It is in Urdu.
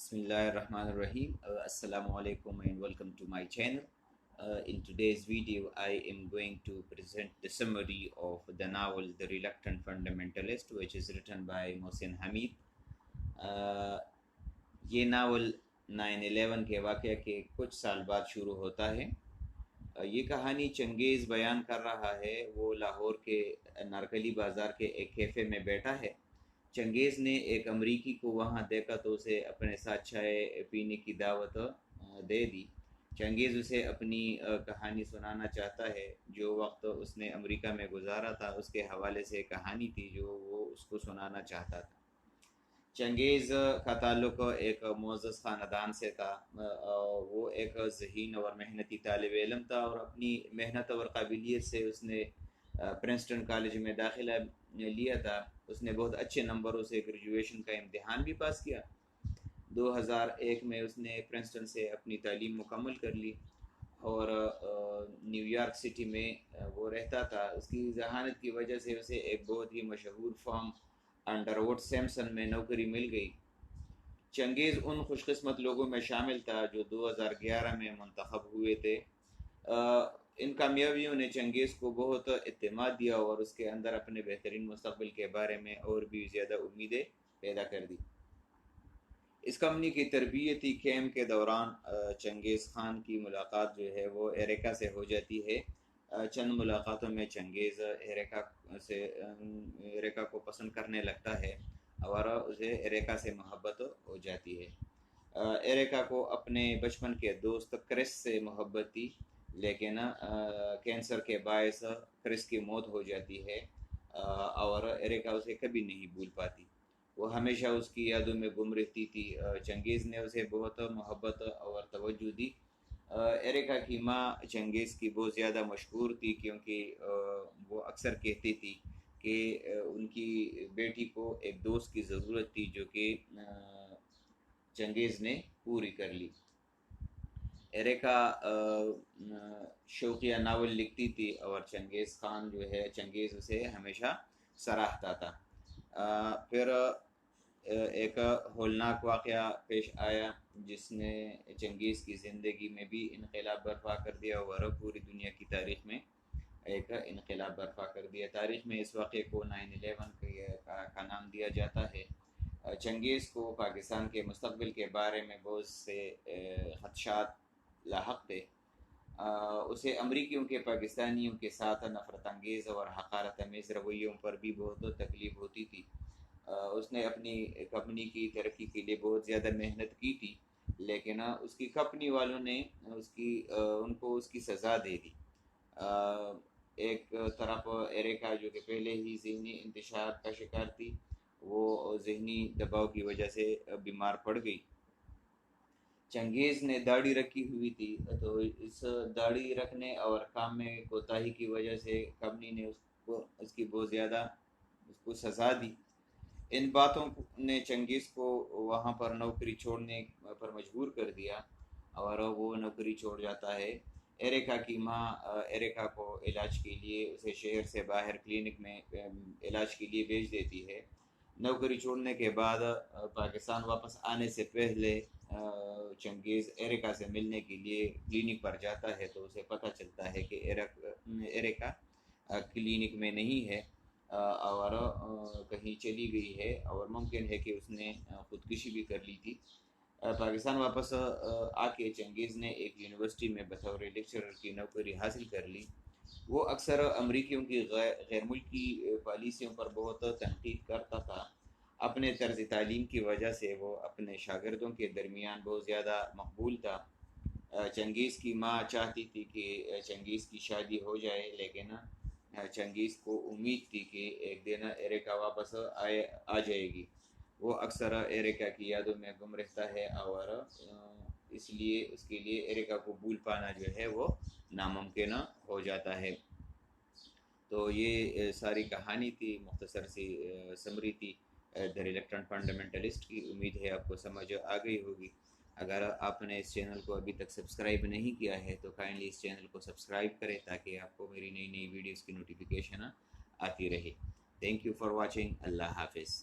Bismillahirrahmanirrahim. Assalamu alaikum and welcome to my channel. In today's video, I am going to present the summary of the novel The Reluctant Fundamentalist, which is written by Mohsin Hamid. یہ ناول 9/11 کے واقعہ کے کچھ سال بعد شروع ہوتا ہے۔ یہ کہانی چنگیز بیان کر رہا ہے۔ وہ لاہور کے نارکلی بازار کے ایک کیفے میں بیٹھا ہے۔ چنگیز نے ایک امریکی کو وہاں دیکھا تو اسے اپنے ساتھ چائے پینے کی دعوت دے دی۔ چنگیز اسے اپنی کہانی سنانا چاہتا ہے۔ جو وقت اس نے امریکہ میں گزارا تھا اس کے حوالے سے کہانی تھی جو وہ اس کو سنانا چاہتا تھا۔ چنگیز کا تعلق ایک معزز خاندان سے تھا۔ وہ ایک ذہین اور محنتی طالب علم تھا اور اپنی محنت اور قابلیت سے اس نے پرنسٹن کالج میں داخلہ لیا تھا۔ اس نے بہت اچھے نمبروں سے گریجویشن کا امتحان بھی پاس کیا۔ 2001 میں اس نے پرنسٹن سے اپنی تعلیم مکمل کر لی اور نیو یارک سٹی میں وہ رہتا تھا۔ اس کی ذہانت کی وجہ سے اسے ایک بہت ہی مشہور فرم انڈروڈ سیمسن میں نوکری مل گئی۔ چنگیز ان خوش قسمت لوگوں میں شامل تھا جو 2011 میں منتخب ہوئے تھے۔ ان کامیابیوں نے چنگیز کو بہت اعتماد دیا اور اس کے اندر اپنے بہترین مستقبل کے بارے میں اور بھی زیادہ امیدیں پیدا کر دی۔ اس کمپنی کی تربیتی کیمپ کے دوران چنگیز خان کی ملاقات جو ہے وہ ایریکا سے ہو جاتی ہے۔ چند ملاقاتوں میں چنگیز ایریکا کو پسند کرنے لگتا ہے اور اسے ایریکا سے محبت ہو جاتی ہے۔ ایریکا کو اپنے بچپن کے دوست کرس سے محبت تھی، لیکن کینسر کے باعث کرس کی موت ہو جاتی ہے اور ایریکا اسے کبھی نہیں بھول پاتی۔ وہ ہمیشہ اس کی یادوں میں گم رہتی تھی۔ چنگیز نے اسے بہت محبت اور توجہ دی۔ ایریکا کی ماں چنگیز کی بہت زیادہ مشہور تھی کیونکہ وہ اکثر کہتی تھی کہ ان کی بیٹی کو ایک دوست کی ضرورت تھی جو کہ چنگیز نے پوری کر لی۔ ایریکا شوقیہ ناول لکھتی تھی اور چنگیز خان جو ہے چنگیز اسے ہمیشہ سراہتا تھا۔ پھر ایک ہولناک واقعہ پیش آیا جس نے چنگیز کی زندگی میں بھی انقلاب برپا کر دیا اور پوری دنیا کی تاریخ میں ایک انقلاب برپا کر دیا۔ تاریخ میں اس واقعے کو 9/11 کا نام دیا جاتا ہے۔ چنگیز کو پاکستان کے مستقبل کے بارے میں بہت سے خدشات لاحق تھے۔ اسے امریکیوں کے پاکستانیوں کے ساتھ نفرت انگیز اور حقارت آمیز رویوں پر بھی بہت تکلیف ہوتی تھی۔ اس نے اپنی کمپنی کی ترقی کے لیے بہت زیادہ محنت کی تھی، لیکن اس کی کمپنی والوں نے ان کو اس کی سزا دے دی۔ ایک طرف ایریکا جو کہ پہلے ہی ذہنی انتشار کا شکار تھی، وہ ذہنی دباؤ کی وجہ سے بیمار پڑ گئی۔ چنگیز نے داڑھی رکھی ہوئی تھی تو اس داڑھی رکھنے اور کام میں کوتاہی کی وجہ سے کمپنی نے اس کی بہت زیادہ اس کو سزا دی۔ ان باتوں نے چنگیز کو وہاں پر نوکری چھوڑنے پر مجبور کر دیا اور وہ نوکری چھوڑ جاتا ہے۔ ایریکا کی ماں ایریکا کو علاج کے لیے اسے شہر سے باہر کلینک میں علاج کے لیے بھیج دیتی ہے۔ نوکری چھوڑنے کے بعد پاکستان واپس آنے سے پہلے چنگیز ایریکا سے ملنے کے لیے کلینک پر جاتا ہے تو اسے پتہ چلتا ہے کہ ایریکا کلینک میں نہیں ہے اور کہیں چلی گئی ہے اور ممکن ہے کہ اس نے خودکشی بھی کر لی تھی۔ پاکستان واپس آ کے چنگیز نے ایک یونیورسٹی میں بطور لیکچرر کی نوکری حاصل کر لی۔ وہ اکثر امریکیوں کی غیر ملکی پالیسیوں پر بہت تنقید کرتا تھا۔ اپنے طرز تعلیم کی وجہ سے وہ اپنے شاگردوں کے درمیان بہت زیادہ مقبول تھا۔ چنگیز کی ماں چاہتی تھی کہ چنگیز کی شادی ہو جائے، لیکن چنگیز کو امید تھی کہ ایک دن ایریکا واپس آ جائے گی۔ وہ اکثر ایریکا کی یادوں میں گم رہتا ہے اور اس کے لیے ایریکا کو بھول پانا جو ہے وہ ناممکن ہو جاتا ہے۔ تو یہ ساری کہانی تھی، مختصر سی سمری تھی دی ریلکٹنٹ فنڈامنٹلسٹ کی۔ امید ہے آپ کو سمجھ آ گئی ہوگی۔ اگر آپ نے اس چینل کو ابھی تک سبسکرائب نہیں کیا ہے تو کائنڈلی اس چینل کو سبسکرائب کریں تاکہ آپ کو میری نئی ویڈیوز کی نوٹیفیکیشن آتی رہے۔ Thank you for watching. اللہ حافظ۔